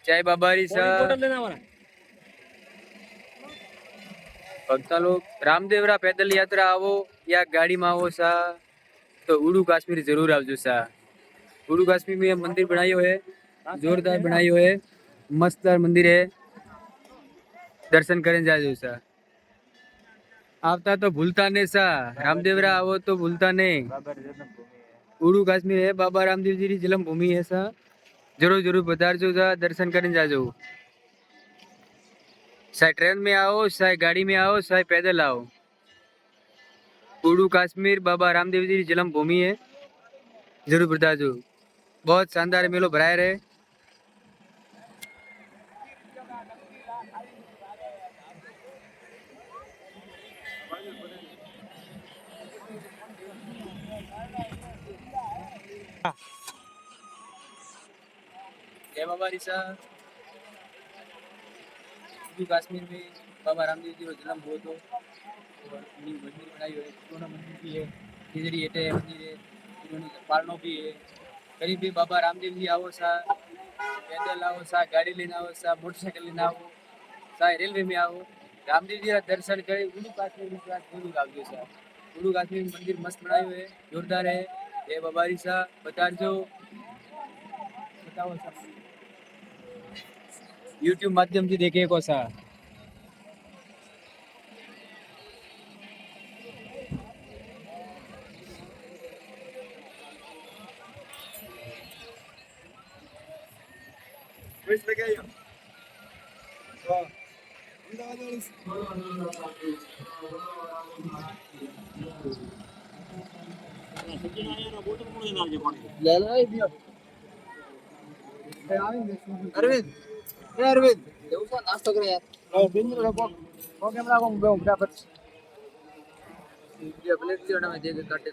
जय बाबा सा भक्ता लोग रामदेवरा पैदल यात्रा आवो या गाड़ी में आवो सा तो उड़ू काश्मीर जरूर आवजो सा। उड़ू काश्मीर में मंदिर बनायो है, जोरदार बनायो है, मस्तदार मंदिर है, दर्शन करें जाजो सा। आवता तो भूलता नहीं सा, रामदेवरा आवो तो भूलता नहीं। उड़ू काश्मीर है, बाबा रामदेव जी की जन्म भूमि है सा। जरूर जरूर पधारजो सा, दर्शन करें जाजो। चाहे ट्रेन में आओ, चाहे गाड़ी में आओ, चाहे पैदल आओ, उड़ू काश्मीर बाबा रामदेव जी की जन्म भूमि है। जरूर पधारजो। बहुत शानदार मेलो भराया रहे। जय बाबा ऋषा। उड़ू काश्मीर में बाबा रामदेव जी का जन्म हुआ तो मंदिर बनाई हुई है, पुराना मंदिर भी है, खिजड़ी एटे मंदिर है, इन्होंने पालनो भी है। कहीं भी बाबा रामदेव जी आओ सा, पैदल आओ सा, गाड़ी लेना आओ सा, मोटरसाइकिल लेना आओ सा, रेलवे में आओ, रामदेव जी का दर्शन करे। उड़ू काश्मीर में जरूर आवजो सा। उड़ू काश्मीर मंदिर मस्त बनाए हुए है, जोरदार है। जय बाबा ऋषा, बताओ बताओ सा। यूट्यूब माध्यम से देखे को सा। अरविंद अरविंद नाश्ता करे यार। कैमरा को फटाफट ये प्लेट में देके काटे।